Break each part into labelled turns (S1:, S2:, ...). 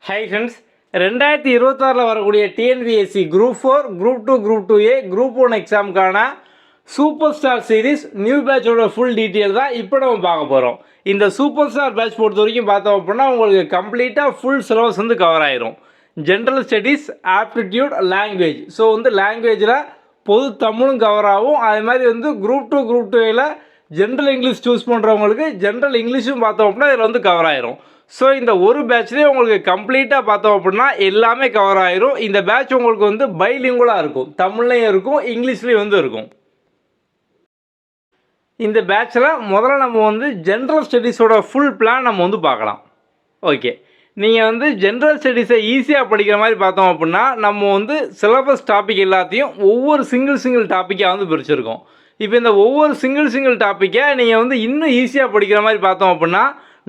S1: High friends, 2026 வரக்கூடிய TNPSC group 4, group 2, group 2A, group 1 எக்ஸாமுக்கான super star series new பேட்சோட full detail தான் இப்போ நம்ம பார்க்க போகிறோம். இந்த சூப்பர் ஸ்டார் பேட்ச் பொறுத்த வரைக்கும் பார்த்தோம் அப்படின்னா உங்களுக்கு கம்ப்ளீட்டாக ஃபுல் சிலபஸ் வந்து கவர் ஆயிரும். General studies, aptitude, language. So லாங்குவேஜில் பொது தமிழும் கவர் ஆகும். அதே மாதிரி group 2, group 2A general English choose பண்ணுறவங்களுக்கு ஜென்ரல் இங்கிலீஷும் பார்த்தோம் அப்படின்னா இதில் கவர் ஆயிரும். ஸோ இந்த ஒரு பேட்ச்லேயே உங்களுக்கு கம்ப்ளீட்டாக பார்த்தோம் அப்படின்னா எல்லாமே கவர் ஆயிரும். இந்த பேட்ச் உங்களுக்கு பைலிங்குலாக இருக்கும், தமிழ்லையும் இருக்கும், இங்கிலீஷ்லேயும் இருக்கும். இந்த பேட்சில் முதல்ல நம்ம ஜென்ரல் ஸ்டடீஸோட ஃபுல் பிளான் நம்ம பார்க்கலாம். ஓகே, நீங்கள் ஜென்ரல் ஸ்டடீஸை ஈஸியாக படிக்கிற மாதிரி பார்த்தோம் அப்படின்னா நம்ம சிலபஸ் டாபிக் எல்லாத்தையும் ஒவ்வொரு சிங்கிள் டாப்பிக்காக பிரிச்சுருக்கோம். இப்போ இந்த ஒவ்வொரு சிங்கிள் டாப்பிக்கை நீங்கள் இன்னும் ஈஸியாக படிக்கிற மாதிரி பார்த்தோம் அப்படின்னா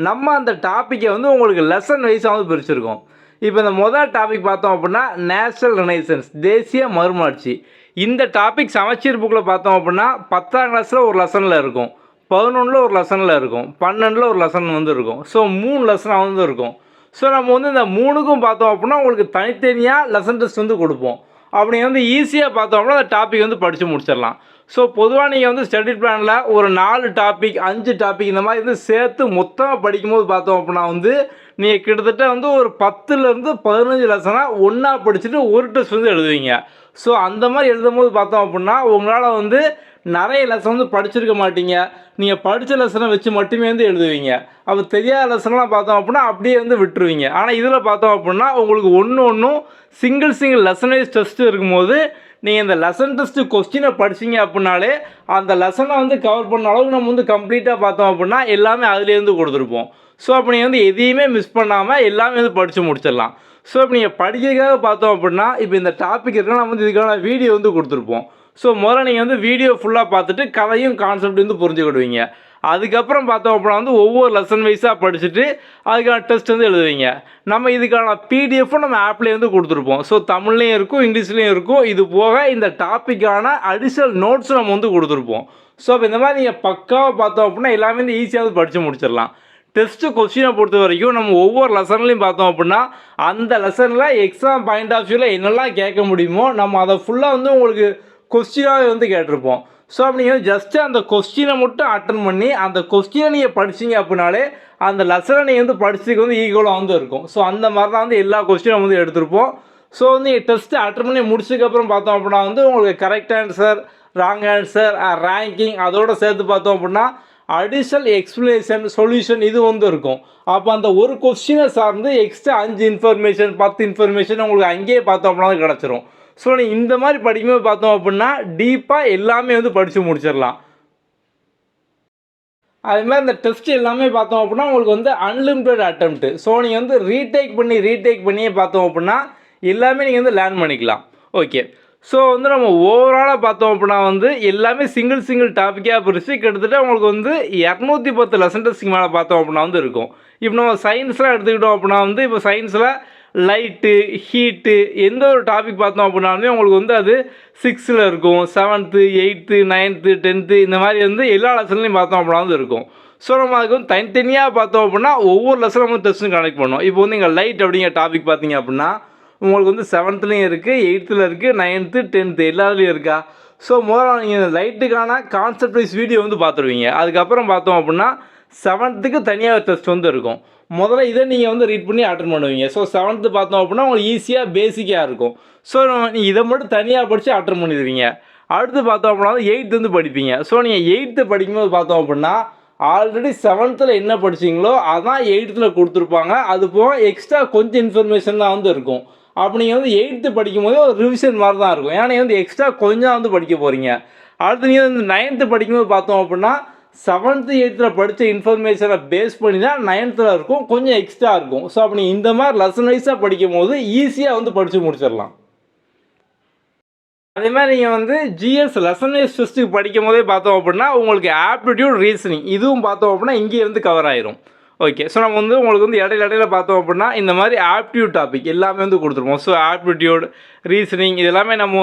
S1: நம்ம அந்த டாப்பிக்கை உங்களுக்கு லெசன் வைஸாக பிரிச்சுருக்கோம். இப்போ இந்த முதல் டாபிக் பார்த்தோம் அப்படின்னா நேஷனல் ரினைசன்ஸ், தேசிய மறுமலர்ச்சி. இந்த டாபிக் சமச்சீர் புக்கில் பார்த்தோம் அப்படின்னா 10ஆம் கிளாஸில் ஒரு லெசனில் இருக்கும், 11ல் ஒரு லெசனில் இருக்கும், 12ல் ஒரு லெசன் இருக்கும். ஸோ 3 லெசனாக இருக்கும். ஸோ நம்ம இந்த 3க்கும் பார்த்தோம் அப்படின்னா உங்களுக்கு தனித்தனியாக லெசன் டெஸ்ட் கொடுப்போம். அப்படி ஈஸியாக பார்த்தோம் அப்படின்னா அந்த டாபிக் படித்து முடிச்சிடலாம். ஸோ பொதுவாக நீங்கள் ஸ்டடி பிளானில் ஒரு 4 டாபிக் 5 டாபிக் இந்த மாதிரி சேர்த்து மொத்தமாக படிக்கும்போது பார்த்தோம் அப்படின்னா நீங்கள் கிட்டத்தட்ட ஒரு 10லேருந்து 15 லெசனாக ஒன்றா படிச்சுட்டு ஒரு டெஸ்ட் எழுதுவீங்க. ஸோ அந்த மாதிரி எழுதும் போது பார்த்தோம் அப்படின்னா உங்களால் நிறைய லெசன் படிச்சிருக்க மாட்டீங்க. நீங்கள் படித்த லெசனை வச்சு மட்டுமே எழுதுவீங்க. அப்போ தெரியாத லெசன்லாம் பார்த்தோம் அப்படின்னா அப்படியே விட்டுருவீங்க. ஆனால் இதில் பார்த்தோம் அப்படின்னா உங்களுக்கு ஒன்றும் சிங்கிள் லெசன் வைஸ் டெஸ்ட்டு இருக்கும்போது நீங்கள் இந்த லெசன் டெஸ்ட்டு கொஸ்டினை படிச்சிங்க அப்படின்னாலே அந்த லெசனை கவர் பண்ண அளவுக்கு நம்ம கம்ப்ளீட்டாக பார்த்தோம் அப்படின்னா எல்லாமே அதுலேருந்து கொடுத்துருப்போம். ஸோ அப்போ நீங்கள் எதையுமே மிஸ் பண்ணாமல் எல்லாமே படித்து முடிச்சிடலாம். ஸோ இப்போ நீங்கள் படிக்கிறதுக்காக பார்த்தோம் அப்படின்னா இப்போ இந்த டாபிக் இருக்குன்னா நம்ம இதுக்கான வீடியோ கொடுத்துருப்போம். ஸோ முதல்ல நீங்கள் வீடியோ ஃபுல்லாக பார்த்துட்டு கதையும் கான்செப்ட் புரிஞ்சுக்கிடுவீங்க. அதுக்கப்புறம் பார்த்தோம் அப்படின்னா ஒவ்வொரு லெசன் வைஸாக படிச்சுட்டு அதுக்கான டெஸ்ட் எழுதுவீங்க. நம்ம இதுக்கான பிடிஎஃப்பும் நம்ம ஆப்லேயே கொடுத்துருப்போம். ஸோ தமிழ்லேயும் இருக்கும், இங்கிலீஷ்லேயும் இருக்கும். இது போக இந்த டாப்பிக்கான அடிஷ்னல் நோட்ஸும் நம்ம கொடுத்துருப்போம். ஸோ அப்போ இந்த மாதிரி நீங்கள் பக்காவாக பார்த்தோம் அப்படின்னா எல்லாமே ஈஸியாக படித்து முடிச்சிடலாம். டெஸ்ட்டு கொஸ்டினை பொறுத்த வரைக்கும் நம்ம ஒவ்வொரு லெசன்லையும் பார்த்தோம் அப்படின்னா அந்த லெசனில் எக்ஸாம் பாயிண்ட் ஆஃப் வியூவில் என்னெல்லாம் கேட்க முடியுமோ நம்ம அதை ஃபுல்லாக உங்களுக்கு கொஸ்டினாகவே கேட்டிருப்போம். ஸோ அப்படி நீங்கள் ஜஸ்ட்டு அந்த கொஸ்டினை மட்டும் அட்டன் பண்ணி அந்த கொஸ்டினை நீங்கள் படிச்சிங்க அப்படின்னாலே அந்த லெசனை நீங்கள் படிச்சதுக்கு ஈக்குவலாக இருக்கும். ஸோ அந்த மாதிரி தான் எல்லா கொஸ்டினும் எடுத்திருப்போம். ஸோ நீங்கள் டெஸ்ட்டு அட்டன் பண்ணி முடிச்சதுக்கப்புறம் பார்த்தோம் அப்படின்னா உங்களுக்கு correct answer, wrong answer, ranking அதோடு சேர்த்து பார்த்தோம் அப்படின்னா அடிஷ்னல் எக்ஸ்ப்ளனேஷன், சொல்யூஷன் இது இருக்கும். அப்போ அந்த ஒரு கொஸ்டினை சார்ந்து எக்ஸ்ட்ரா 5 இன்ஃபர்மேஷன் 10 இன்ஃபர்மேஷன் உங்களுக்கு அங்கேயே பார்த்தோம் அப்படின்னா கிடச்சிரும். ஸோ நீங்கள் இந்த மாதிரி படிக்கும்போது பார்த்தோம் அப்படின்னா டீப்பாக எல்லாமே படித்து முடிச்சிடலாம். அது மாதிரி இந்த டெஸ்ட் எல்லாமே பார்த்தோம் அப்படின்னா உங்களுக்கு அன்லிமிட்டட் அட்டெம்ப்ட்டு. ஸோ நீங்கள் ரீடேக் பண்ணியே பார்த்தோம் அப்படின்னா எல்லாமே நீங்கள் லேர்ன் பண்ணிக்கலாம். ஓகே, ஸோ நம்ம ஓவராலாக பார்த்தோம் அப்படின்னா எல்லாமே சிங்கிள் டாப்பிக்காக பிரித்து கிட்டத்தட்ட உங்களுக்கு 210 லெசன் டெஸ்ட்டுக்கு மேலே பார்த்தோம் அப்படின்னா இருக்கும். இப்போ நம்ம சயின்ஸ்லாம் எடுத்துக்கிட்டோம் அப்படின்னா இப்போ சயின்ஸில் லைட்டு, ஹீட்டு எந்த ஒரு டாபிக் பார்த்தோம் அப்படின்னாலுமே உங்களுக்கு அது 6ல் இருக்கும், 7th, 8th, 9th, 10th இந்த மாதிரி எல்லா லெசன்லையும் பார்த்தோம் அப்படின்னா இருக்கும். ஸோ நம்ம அதுக்கு தனித்தனியாக பார்த்தோம் அப்படின்னா ஒவ்வொரு லெசனும் டெஸ்ட்டும் கனெக்ட் பண்ணோம். இப்போ இங்கே லைட் அப்படிங்கிற டாபிக் பார்த்தீங்க அப்படின்னா உங்களுக்கு 7த்லேயும் இருக்குது, 8th இருக்குது, 9th, 10th எல்லாத்துலேயும் இருக்கா. ஸோ முதல்ல நீங்கள் லைட்டுக்கான கான்செப்ட் வைஸ் வீடியோ பார்த்துருவீங்க. அதுக்கப்புறம் பார்த்தோம் அப்படின்னா 7th தனியாக டெஸ்ட் இருக்கும். முதல்ல இதை நீங்கள் ரீட் பண்ணி அட்டன் பண்ணுவீங்க. ஸோ 7th பார்த்தோம் அப்படின்னா உங்களுக்கு ஈஸியாக பேசிக்காக இருக்கும். ஸோ நீங்கள் இதை மட்டும் தனியாக படித்து அட்டன் பண்ணிடுவீங்க. அடுத்து பார்த்தோம் அப்படின்னா 8th படிப்பீங்க. ஸோ நீங்கள் 8th படிக்கும்போது பார்த்தோம் அப்படின்னா ஆல்ரெடி 7th என்ன படிச்சிங்களோ அதான் 8th கொடுத்துருப்பாங்க. அது போக எக்ஸ்ட்ரா கொஞ்சம் இன்ஃபர்மேஷன் தான் இருக்கும். அப்போ நீங்கள் 8th படிக்கும்போது ஒரு ரிவிஷன் மாதிரி தான் இருக்கும். ஏன்னா நீங்கள் எக்ஸ்ட்ரா கொஞ்சம் படிக்க போகிறீங்க. அடுத்து நீங்கள் 9th படிக்கும்போது பார்த்தோம் அப்படின்னா 7th 8th படித்த இன்ஃபர்மேஷனை பேஸ் பண்ணி தான் 9th இருக்கும், கொஞ்சம் எக்ஸ்ட்ரா இருக்கும். ஸோ அப்போ இந்த மாதிரி லெசன் வைஸாக படிக்கும் போது ஈஸியாக படித்து முடிச்சிடலாம். அதே மாதிரி நீங்கள் ஜிஎஸ் லெசன் வைஸ் டெஸ்ட்டுக்கு படிக்கும் போதே பார்த்தோம் அப்படின்னா உங்களுக்கு ஆப்டிடியூட், ரீசனிங் இதுவும் பார்த்தோம் அப்படின்னா இங்கேயே கவர் ஆயிரும். ஓகே, ஸோ நம்ம உங்களுக்கு இடையில பார்த்தோம் அப்படின்னா இந்த மாதிரி ஆப்டிடியூட் டாபிக் எல்லாமே கொடுத்துருப்போம். ஸோ ஆப்டிடியூட், ரீசனிங் இது எல்லாமே நம்ம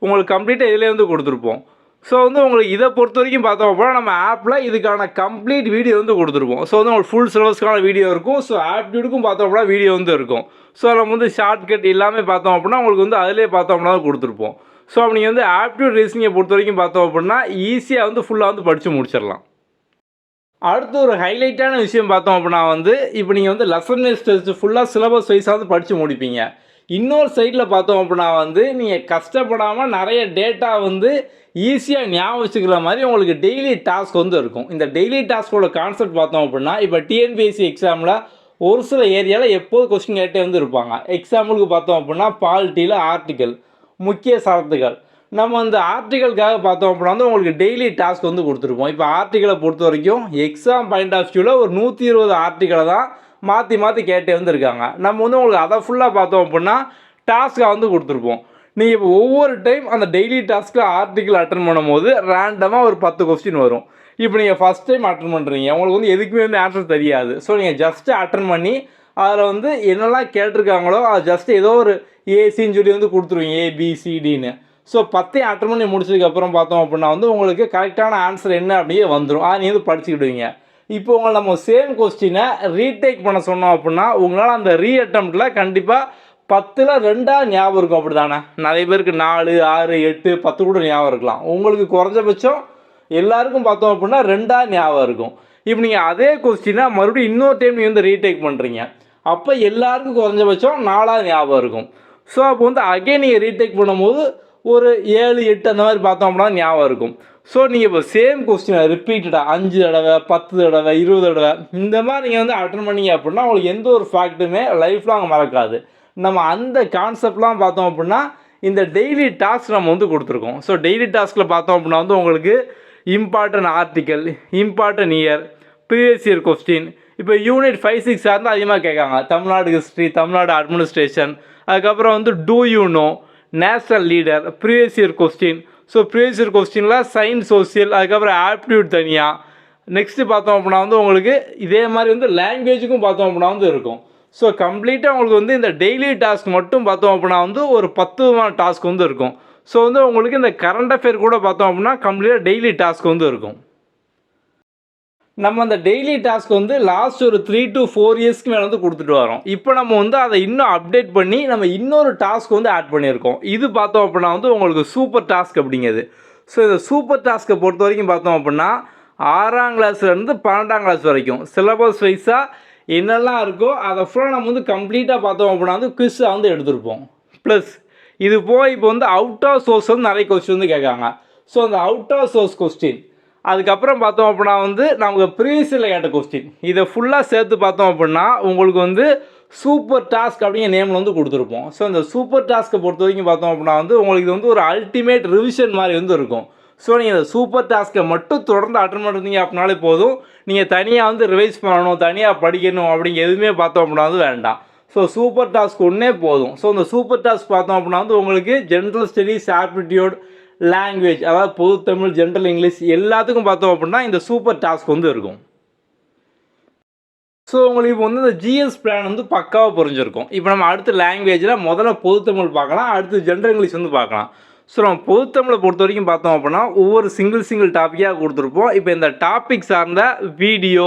S1: உங்களுக்கு கம்ப்ளீட்டாக இதிலே கொடுத்துருப்போம். ஸோ வந்து உங்களுக்கு இதை பொறுத்த வரைக்கும் பார்த்தோம் அப்படின்னா நம்ம ஆப்பில் இதுக்கான கம்ப்ளீட் வீடியோ வந்து கொடுத்துருப்போம். ஸோ வந்து உங்களுக்கு ஃபுல் சிலபஸ்க்கான வீடியோ இருக்கும். ஸோ ஆப்டியூடுக்கும் பார்த்தோம் அப்படின்னா வீடியோ வந்து இருக்கும். ஸோ நம்ம வந்து ஷார்ட்கட் எல்லாமே பார்த்தோம் அப்படின்னா உங்களுக்கு வந்து அதிலே பார்த்தோம் அப்படின்னா கொடுத்துருப்போம். ஸோ அப்போ நீங்கள் வந்து ஆப்டியூட் ரீசனிங்கை பொறுத்த வரைக்கும் பார்த்தோம் அப்படின்னா ஈஸியாக வந்து ஃபுல்லாக வந்து படித்து முடிச்சிடலாம். அடுத்து ஒரு ஹைலைட்டான விஷயம் பார்த்தோம் அப்படின்னா வந்து இப்போ நீங்கள் வந்து லெசன் வைஸ் டெஸ்ட் ஃபுல்லாக சிலபஸ் வைஸாக வந்து படித்து முடிப்பீங்க. இன்னொரு சைடில் பார்த்தோம் அப்படின்னா வந்து நீங்கள் கஷ்டப்படாமல் நிறைய டேட்டா வந்து ஈஸியாக ஞாபகம் வச்சுக்கிற மாதிரி உங்களுக்கு டெய்லி டாஸ்க் வந்து இருக்கும். இந்த டெய்லி டாஸ்கோட கான்செப்ட் பார்த்தோம் அப்படின்னா இப்போ டிஎன்பிஎஸ்சி எக்ஸாமில் ஒரு சில ஏரியாவில் எப்போது கொஸ்டின் கேட்டே வந்து இருப்பாங்க. எக்ஸாம்பிளுக்கு பார்த்தோம் அப்படின்னா பாலிட்டியில் ஆர்டிக்கல், முக்கிய சரத்துகள். நம்ம அந்த ஆர்டிக்கலுக்காக பார்த்தோம் அப்படின்னா வந்து உங்களுக்கு டெய்லி டாஸ்க் வந்து கொடுத்துருப்போம். இப்போ ஆர்டிக்கலை பொறுத்த வரைக்கும் எக்ஸாம் பாயிண்ட் ஆஃப் வியூவில் ஒரு 120 ஆர்டிக்கலை தான் மாற்றி கேட்டே வந்து இருக்காங்க. நம்ம வந்து உங்களுக்கு அதை ஃபுல்லாக பார்த்தோம் அப்படின்னா டாஸ்க்காக வந்து கொடுத்துருப்போம். நீங்கள் இப்போ ஒவ்வொரு டைம் அந்த டெய்லி டாஸ்க்கு ஆர்டிக்கல் அட்டன் பண்ணும்போது ரேண்டமாக ஒரு 10 கொஸ்டின் வரும். இப்போ நீங்கள் ஃபஸ்ட் டைம் அட்டன் பண்ணுறீங்க, உங்களுக்கு வந்து எதுக்குமே வந்து ஆன்சர் தெரியாது. ஸோ நீங்கள் ஜஸ்ட்டு அட்டன் பண்ணி அதில் வந்து என்னெல்லாம் கேட்டிருக்காங்களோ அது ஜஸ்ட்டு ஏதோ ஒரு ஏசின்னு சொல்லி வந்து கொடுத்துருவீங்க, ஏபிசிடின்னு. ஸோ 10 அட்டன் பண்ணி முடிச்சதுக்கப்புறம் பார்த்தோம் அப்படின்னா வந்து உங்களுக்கு கரெக்டான ஆன்சர் என்ன அப்படியே வந்துடும். அதை நீங்கள் வந்து படிச்சுக்கிடுவீங்க. இப்போ உங்களை நம்ம சேம் கொஸ்டினை ரீடேக் பண்ண சொன்னோம் அப்படின்னா உங்களால் அந்த ரீஅட்டம்ப்டில் கண்டிப்பாக 10ல் 2 ஞாபகம் இருக்கும். அப்படி தானே நிறைய பேருக்கு 4, 6, 8, 10 கூட ஞாபகம் இருக்கலாம். உங்களுக்கு குறைஞ்சபட்சம் எல்லாருக்கும் பார்த்தோம் அப்படின்னா 2 ஞாபகம் இருக்கும். இப்போ நீங்கள் அதே கொஸ்டினை மறுபடியும் இன்னொரு டைம் நீங்கள் வந்து ரீடேக் பண்ணுறீங்க, அப்போ எல்லாருக்கும் குறைஞ்சபட்சம் 4 ஞாபகம் இருக்கும். ஸோ அப்போ வந்து அகைன் நீங்கள் ரீடேக் பண்ணும்போது ஒரு 7, 8 அந்த மாதிரி பார்த்தோம் அப்படின்னா ஞாபகம் இருக்கும். ஸோ நீங்கள் இப்போ சேம் கொஸ்டினை ரிப்பீட்டடாக 5 தடவை, 10 தடவை, 20 தடவை இந்த மாதிரி நீங்கள் வந்து அட்டன் பண்ணீங்க அப்படின்னா உங்களுக்கு எந்த ஒரு ஃபேக்ட்டுமே லைஃப் லாங் மறக்காது. நம்ம அந்த கான்செப்ட்லாம் பார்த்தோம் அப்படின்னா இந்த டெய்லி டாஸ்க் நம்ம வந்து கொடுத்துருக்கோம். ஸோ டெய்லி டாஸ்கில் பார்த்தோம் அப்படின்னா வந்து உங்களுக்கு important article, important year, previous year question. இப்போ யூனிட் 5, 6 இருந்தால் அதிகமாக கேட்காங்க. தமிழ்நாடு ஹிஸ்ட்ரி, தமிழ்நாடு அட்மினிஸ்ட்ரேஷன், அதுக்கப்புறம் வந்து two you know, national leader, previous year question. So previous year கொஸ்டினில் சயின்ஸ், சோசியல், அதுக்கப்புறம் ஆப்டியூட் தனியாக. நெக்ஸ்ட்டு பார்த்தோம் அப்படின்னா வந்து உங்களுக்கு இதே மாதிரி வந்து லாங்குவேஜுக்கும் பார்த்தோம் அப்படின்னா வந்து இருக்கும். ஸோ கம்ப்ளீட்டாக உங்களுக்கு வந்து இந்த டெய்லி டாஸ்க் மட்டும் பார்த்தோம் அப்படின்னா வந்து ஒரு 10 டாஸ்க் வந்து இருக்கும். ஸோ வந்து உங்களுக்கு இந்த கரண்ட் அஃபேர் கூட பார்த்தோம் அப்படின்னா கம்ப்ளீட்டாக டெய்லி டாஸ்க் வந்து இருக்கும். நம்ம அந்த டெய்லி டாஸ்க் வந்து லாஸ்ட் ஒரு 3 to 4 இயர்ஸ்க்கு மேலே வந்து கொடுத்துட்டு வரோம். இப்போ நம்ம வந்து அதை இன்னும் அப்டேட் பண்ணி நம்ம இன்னொரு டாஸ்க் வந்து ஆட் பண்ணியிருக்கோம். இது பார்த்தோம் அப்படின்னா வந்து உங்களுக்கு சூப்பர் டாஸ்க் அப்படிங்கிறது. ஸோ இந்த சூப்பர் டாஸ்க்கை பொறுத்த வரைக்கும் பார்த்தோம் அப்படின்னா 6ஆம் கிளாஸ்லேருந்து 12ஆம் கிளாஸ் வரைக்கும் சிலபஸ் வைஸாக என்னெல்லாம் இருக்கோ அதை ஃபுல்லாக நம்ம வந்து கம்ப்ளீட்டாக பார்த்தோம் அப்படின்னா வந்து குவிஸாக வந்து எடுத்திருப்போம். ப்ளஸ் இது போய் இப்போ வந்து அவுட் ஆஃப் சோர்ஸ் வந்து நிறைய கொஸ்டின் வந்து கேட்காங்க. ஸோ அந்த அவுட் ஆஃப் சோர்ஸ் கொஸ்டின், அதுக்கப்புறம் பார்த்தோம் அப்படின்னா வந்து நமக்கு ப்ரீவியஸில் கேட்ட கொஸ்டின், இதை ஃபுல்லாக சேர்த்து பார்த்தோம் அப்படின்னா உங்களுக்கு வந்து சூப்பர் டாஸ்க் அப்படிங்கிற நேமில் வந்து கொடுத்துருப்போம். ஸோ இந்த சூப்பர் டாஸ்க்கை பொறுத்த வரைக்கும் பார்த்தோம் அப்படின்னா வந்து உங்களுக்கு இது வந்து ஒரு அல்டிமேட் ரிவிஷன் மாதிரி வந்து இருக்கும். ஸோ நீங்கள் இந்த சூப்பர் டாஸ்க்கை மட்டும் தொடர்ந்து அட்டன் பண்ணுறீங்க அப்படின்னாலே போதும். நீங்கள் தனியாக வந்து ரிவைஸ் பண்ணணும், தனியாக படிக்கணும் அப்படிங்க எதுவுமே பார்த்தோம் அப்படின்னா வந்து வேண்டாம். ஸோ சூப்பர் டாஸ்க் ஒன்றே போதும். ஸோ இந்த சூப்பர் டாஸ்க் பார்த்தோம் அப்படின்னா வந்து உங்களுக்கு ஜென்ரல் ஸ்டடீஸ், ஆப்டிடியூட், லாங்குவேஜ், அதாவது பொது தமிழ், ஜென்ரல் இங்கிலீஷ் எல்லாத்துக்கும் பார்த்தோம் அப்படின்னா இந்த சூப்பர் டாஸ்க் வந்து இருக்கும். ஸோ உங்களுக்கு இப்போ வந்து இந்த ஜிஎஸ் பிளான் வந்து பக்காவாக புரிஞ்சிருக்கும். இப்போ நம்ம அடுத்து லாங்குவேஜில் முதல்ல பொது தமிழ் பார்க்கலாம், அடுத்து ஜென்ரல் இங்கிலீஷ் வந்து பார்க்கலாம். ஸோ நம்ம பொது தமிழை பொறுத்த வரைக்கும் பார்த்தோம் அப்படின்னா ஒவ்வொரு சிங்கிள் டாப்பிக்காக கொடுத்துருப்போம். இப்போ இந்த டாபிக் சார்ந்த வீடியோ,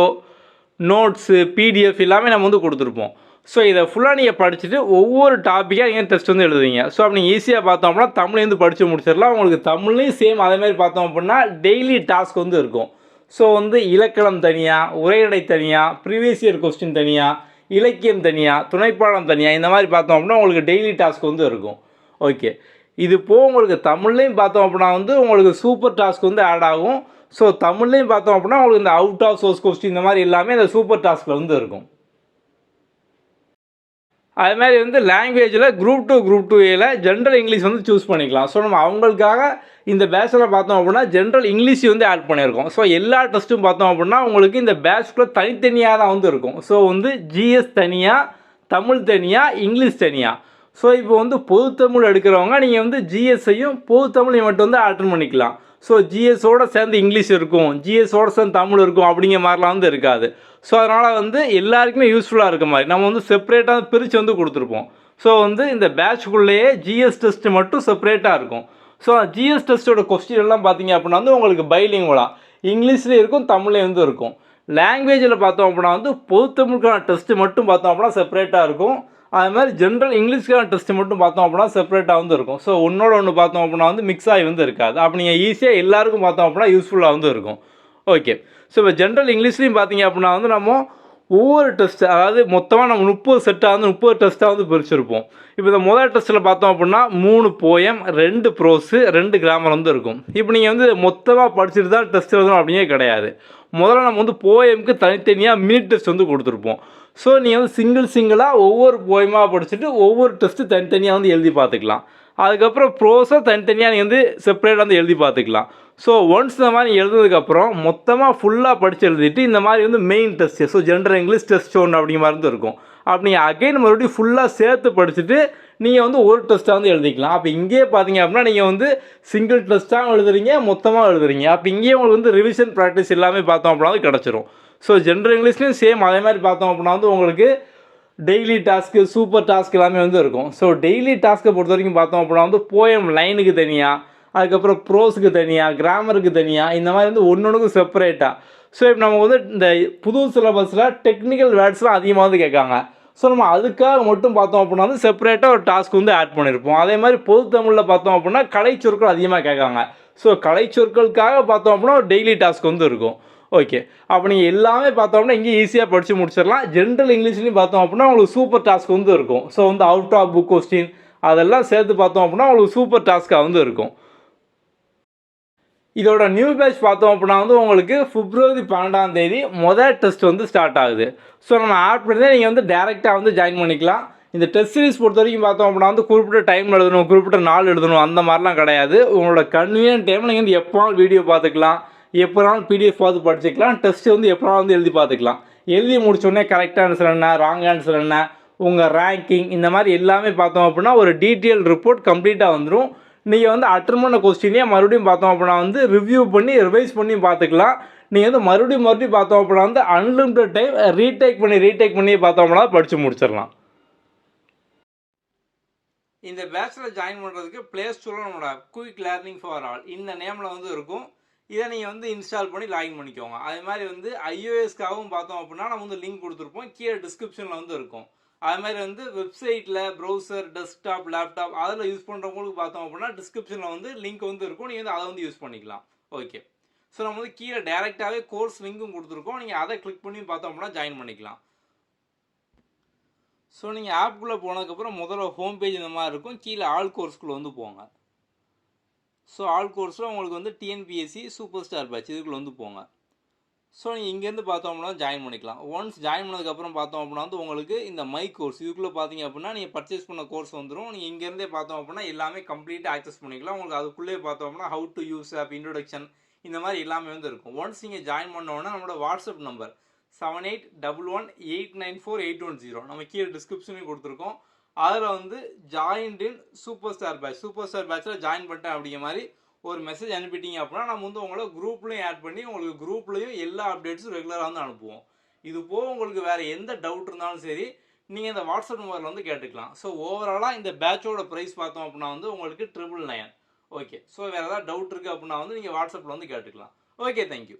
S1: நோட்ஸு, பிடிஎஃப் எல்லாமே நம்ம வந்து கொடுத்துருப்போம். ஸோ இதை ஃபுல்லாக நீங்கள் படிச்சுட்டு ஒவ்வொரு டாப்பிக்காக நீங்கள் டெஸ்ட் வந்து எழுதுவீங்க. ஸோ அப்படி நீங்கள் ஈஸியாக பார்த்தோம் அப்படின்னா தமிழ்லேருந்து படித்து முடிச்சிடலாம். உங்களுக்கு தமிழ்லையும் சேம் அதேமாதிரி பார்த்தோம் அப்படின்னா டெய்லி டாஸ்க் வந்து இருக்கும். ஸோ வந்து இலக்கணம் தனியாக, உரையடை தனியாக, ப்ரீவியஸ் இயர் கொஸ்டின் தனியாக, இலக்கியம் தனியாக, துணைப்பாடம் தனியாக, இந்த மாதிரி பார்த்தோம் அப்படின்னா உங்களுக்கு டெய்லி டாஸ்க் வந்து இருக்கும். ஓகே, இது போக உங்களுக்கு தமிழ்லையும் பார்த்தோம் அப்படின்னா வந்து உங்களுக்கு சூப்பர் டாஸ்க் வந்து ஆட் ஆகும். ஸோ தமிழ்லையும் பார்த்தோம் அப்படின்னா உங்களுக்கு இந்த அவுட் ஆஃப் சோர்ஸ் கொஸ்டின் இந்த மாதிரி எல்லாமே இந்த சூப்பர் டாஸ்கில் வந்து இருக்கும். அதுமாதிரி வந்து லாங்குவேஜில் group 2, group 2A general English வந்து சூஸ் பண்ணிக்கலாம். ஸோ நம்ம அவங்களுக்காக இந்த பேட்சில் பார்த்தோம் அப்படின்னா ஜென்ரல் இங்கிலீஷ் வந்து ஆட் பண்ணியிருக்கோம். ஸோ எல்லா டெஸ்ட்டும் பார்த்தோம் அப்படின்னா உங்களுக்கு இந்த பேட்ச்குள்ளே தனித்தனியாக தான் வந்து இருக்கும். ஸோ வந்து ஜிஎஸ் தனியாக, தமிழ் தனியாக, இங்கிலீஷ் தனியாக. ஸோ இப்போ வந்து பொது தமிழ் எடுக்கிறவங்க நீங்கள் வந்து ஜிஎஸ்ஸையும் பொது தமிழையும் மட்டும் வந்து அட்டன் பண்ணிக்கலாம். ஸோ ஜிஎஸோடு சேர்ந்து இங்கிலீஷ் இருக்கும், ஜிஎஸோடு சேர்ந்து தமிழ் இருக்கும் அப்படிங்கிற மாதிரிலாம் வந்து இருக்காது. ஸோ அதனால் வந்து எல்லாருக்குமே யூஸ்ஃபுல்லாக இருக்க மாதிரி நம்ம வந்து செப்பரேட்டாக பிரித்து வந்து கொடுத்துருப்போம். ஸோ வந்து இந்த பேட்ச்குள்ளேயே ஜிஎஸ் டெஸ்ட்டு மட்டும் செப்பரேட்டாக இருக்கும். ஸோ ஜிஎஸ் டெஸ்ட்டோட கொஸ்டின் எல்லாம் பார்த்தீங்க அப்படின்னா வந்து உங்களுக்கு பைலிங்குவலாக இங்கிலீஷ்லேயும் இருக்கும், தமிழ்லேயும் வந்து இருக்கும். லாங்குவேஜில் பார்த்தோம் அப்படின்னா வந்து பொதுத்தமிழுக்கான டெஸ்ட்டு மட்டும் பார்த்தோம் அப்படின்னா செப்பரேட்டாக இருக்கும். அது மாதிரி ஜென்ரல் இங்கிலீஷ்க்கான டெஸ்ட்டு மட்டும் பார்த்தோம் அப்படின்னா செப்பரேட்டாக வந்து இருக்கும். ஸோ ஒன்றோட ஒன்று பார்த்தோம் அப்படின்னா வந்து மிக்ஸ் ஆகி வந்து இருக்காது. அப்போ நீங்கள் ஈஸியாக எல்லாருக்கும் பார்த்தோம் அப்படின்னா யூஸ்ஃபுல்லாக வந்து இருக்கும். ஓகே. ஸோ இப்போ ஜென்ரல் இங்கிலீஷ்லேயும் பார்த்தீங்க அப்படின்னா வந்து நம்ம ஒவ்வொரு டெஸ்ட்டு, அதாவது மொத்தமாக நம்ம 30 செட்டாக வந்து 30 டெஸ்ட்டாக வந்து பிரிச்சிருப்போம். இப்போ இந்த முதல் டெஸ்ட்டில் பார்த்தோம் அப்படின்னா 3 போயம், 2 ப்ரோஸு, 2 கிராமர் வந்து இருக்கும். இப்போ நீங்கள் வந்து மொத்தமாக படிச்சுட்டு தான் டெஸ்ட் எழுதணும் அப்படிங்கே கிடையாது. முதல்ல நம்ம வந்து போயமுக்கு தனித்தனியாக மினிட் டெஸ்ட் வந்து கொடுத்துருப்போம். ஸோ நீங்கள் வந்து சிங்கிளாக ஒவ்வொரு போயமாக படிச்சுட்டு ஒவ்வொரு டெஸ்ட்டு தனித்தனியாக வந்து எழுதி பார்த்துக்கலாம். அதுக்கப்புறம் ப்ரோஸை தனித்தனியாக நீங்கள் வந்து செப்பரேட்டாக வந்து எழுதி பார்த்துக்கலாம். ஸோ ஒன்ஸ் இந்த மாதிரி எழுதுனதுக்கப்புறம் மொத்தமாக ஃபுல்லாக படித்து எழுதிட்டு இந்த மாதிரி வந்து main test, so general English test ஒன்று அப்படிங்கிற மாதிரி வந்து இருக்கும். அப்படி அகைன் மறுபடியும் ஃபுல்லாக சேர்த்து படிச்சுட்டு நீங்கள் வந்து ஒரு டெஸ்ட்டாக வந்து எழுதிக்கலாம். அப்போ இங்கேயே பார்த்தீங்க அப்படின்னா நீங்கள் வந்து சிங்கிள் டெஸ்ட்டாக எழுதுறீங்க, மொத்தமாக எழுதுறீங்க. அப்போ இங்கேயே உங்களுக்கு வந்து ரிவிஷன் ப்ராக்டிஸ் எல்லாமே பார்த்தோம் அப்படின்னா வந்து கிடச்சிரும். ஸோ ஜென்ரல் இங்கிலீஷ்லேயும் சேம் அதே மாதிரி பார்த்தோம் அப்படின்னா வந்து உங்களுக்கு டெய்லி டாஸ்க்கு, சூப்பர் டாஸ்க் எல்லாமே வந்து இருக்கும். ஸோ டெய்லி டாஸ்க்கை பொறுத்த வரைக்கும் பார்த்தோம் அப்படின்னா வந்து போயம் லைனுக்கு தனியாக, அதுக்கப்புறம் ப்ரோஸுக்கு தனியாக, கிராமருக்கு தனியாக, இந்த மாதிரி வந்து ஒன்றுக்கும் செப்பரேட்டாக. ஸோ இப்போ நம்ம வந்து இந்த புது சிலபஸில் டெக்னிக்கல் வேர்ட்ஸ்லாம் அதிகமாக வந்து கேட்காங்க. ஸோ நம்ம அதுக்காக மட்டும் பார்த்தோம் அப்படின்னா வந்து செப்பரேட்டாக ஒரு டாஸ்க் வந்து ஆட் பண்ணியிருப்போம். அதே மாதிரி பொது தமிழில் பார்த்தோம் அப்படின்னா கலைச்சொற்கள் அதிகமாக கேட்காங்க. ஸோ கலைச்சொற்களுக்காக பார்த்தோம் அப்படின்னா ஒரு டெய்லி டாஸ்க் வந்து இருக்கும். ஓகே. அப்போ நீங்கள் எல்லாமே பார்த்தோம்னா இங்கே ஈஸியாக படித்து முடிச்சிடலாம். ஜென்ரல் இங்கிலீஷ்லையும் பார்த்தோம் அப்படின்னா உங்களுக்கு சூப்பர் டாஸ்க் வந்து இருக்கும். ஸோ வந்து அவுட் ஆஃப் புக் கொஸ்டின் அதெல்லாம் சேர்த்து பார்த்தோம் அப்படின்னா உங்களுக்கு சூப்பர் டாஸ்க்காக வந்து இருக்கும். இதோட நியூ பேட்ச் பார்த்தோம் அப்படின்னா வந்து உங்களுக்கு February 12 முதல் டெஸ்ட் வந்து ஸ்டார்ட் ஆகுது. ஸோ நம்ம ஆட் பண்ணி நீங்கள் வந்து டேரெக்டாக வந்து ஜாயின் பண்ணிக்கலாம். இந்த டெஸ்ட் சீரிஸ் பொறுத்த வரைக்கும் பார்த்தோம் அப்படின்னா வந்து குறிப்பிட்ட டைம் எழுதணும், குறிப்பிட்ட நாள் எழுதணும், அந்த மாதிரிலாம் கிடையாது. உங்களோட கன்வீனியன்ட் டைமில் நீங்கள் வந்து எப்போனாலும் வீடியோ பார்த்துக்கலாம், எப்போனாலும் பிடிஎஃப் பார்த்து படிச்சுக்கலாம், டெஸ்ட்டு வந்து எப்போனாலும் வந்து எழுதி பார்த்துக்கலாம். எழுதி முடிச்சோடனே கரெக்ட் ஆன்சர் என்ன, ராங் ஆன்சர் என்ன, உங்கள் ரேங்கிங், இந்த மாதிரி எல்லாமே பார்த்தோம் அப்படின்னா ஒரு டீட்டெயில் ரிப்போர்ட் கம்ப்ளீட்டாக வந்துடும். நீங்கள் வந்து அட்டன் பண்ண கொஸ்டினே மறுபடியும் பார்த்தோம் அப்படின்னா வந்து ரிவ்யூ பண்ணி ரிவைஸ் பண்ணி பார்த்துக்கலாம். நீங்கள் வந்து மறுபடியும் பார்த்தோம் அப்படின்னா வந்து அன்லிமிட்டட் டைம் ரீடேக் பண்ணி பார்த்தோம் அப்படின்னா படித்து முடிச்சிடலாம். இந்த பேட்சில் ஜாயின் பண்ணுறதுக்கு ப்ளே ஸ்டோரில் நம்மளோட குயிக் லேர்னிங் ஃபார் ஆல் இந்த நேமில் வந்து இருக்கும். இதை நீங்கள் வந்து இன்ஸ்டால் பண்ணி லாகின் பண்ணிக்கோங்க. அதே மாதிரி வந்து iOSக்காகவும் பார்த்தோம் அப்படின்னா நம்ம வந்து லிங்க் கொடுத்துருப்போம், கீழே டிஸ்கிரிப்ஷனில் வந்து இருக்கும். அது மாதிரி வந்து வெப்சைட்டில் ப்ரௌசர், டெஸ்க்டாப், லேப்டாப் அதில் யூஸ் பண்ணுறவங்களுக்கு பார்த்தோம் அப்படின்னா டிஸ்கிரிப்ஷனில் வந்து லிங்க் வந்து இருக்கும். நீங்கள் வந்து அதை வந்து யூஸ் பண்ணிக்கலாம். ஓகே. ஸோ நம்ம வந்து கீழே டேரெக்டாகவே கோர்ஸ் லிங்க்கும் கொடுத்துருக்கோம். நீங்கள் அதை கிளிக் பண்ணி பார்த்தோம் அப்படின்னா ஜாயின் பண்ணிக்கலாம். ஸோ நீங்கள் ஆப்புக்குள்ளே போனதுக்கப்புறம் முதல்ல ஹோம் பேஜ் இந்த மாதிரி இருக்கும். கீழே ஆல் கோர்ஸ்குள்ளே வந்து போங்க. ஸோ ஆல் கோர்ஸில் உங்களுக்கு வந்து டிஎன்பிஎஸ்சி சூப்பர் ஸ்டார் பேட்ச் இதுக்குள்ளே வந்து போங்க. ஸோ நீங்கள் இங்கேருந்து பார்த்தோம்னா ஜாயின் பண்ணிக்கலாம். ஒன்ஸ் ஜாயின் பண்ணதுக்கப்புறம் பார்த்தோம் அப்படின்னா வந்து உங்களுக்கு இந்த மை கோர்ஸ் இதுக்குள்ளே பார்த்தீங்க அப்படின்னா நீங்கள் பர்ச்சேஸ் பண்ண கோர்ஸ் வந்துடும். நீங்கள் இங்கேருந்தே பார்த்தோம் அப்படின்னா எல்லாமே கம்ப்ளீட்டாக ஆக்சஸ் பண்ணிக்கலாம். உங்களுக்கு அதுக்குள்ளேயே பார்த்தோம் அப்படின்னா how to use app, introduction, இந்த மாதிரி எல்லாமே வந்து இருக்கும். ஒன்ஸ் நீங்கள் ஜாயின் பண்ணோன்னா நம்மளோட வாட்ஸ்அப் நம்பர் 7811894810 நம்ம கீழே டிஸ்கிரிப்ஷனையும் கொடுத்துருக்கோம். அதில் வந்து ஜாயின்ட் இன் சூப்பர் ஸ்டார் பேட்சில் ஜாயின் பண்ணிட்டேன் அப்படிங்கிற மாதிரி ஒரு மெசேஜ் அனுப்பிட்டீங்க அப்படின்னா நம்ம வந்து உங்களை குரூப்லையும் ஆட் பண்ணி உங்களுக்கு குரூப்லையும் எல்லா அப்டேட்ஸும் ரெகுலராக வந்து அனுப்புவோம். இது போக உங்களுக்கு வேறு எந்த டவுட் இருந்தாலும் சரி நீங்கள் இந்த வாட்ஸ்அப் நம்பரில் வந்து கேட்டுக்கலாம். ஸோ ஓவராலாக இந்த பேட்சோட ப்ரைஸ் பார்த்தோம் அப்படின்னா வந்து உங்களுக்கு 999. ஓகே. ஸோ வேறு ஏதாவது டவுட் இருக்குது அப்படின்னா வந்து நீங்கள் வாட்ஸ்அப்பில் வந்து கேட்டுக்கலாம். Okay, thank you.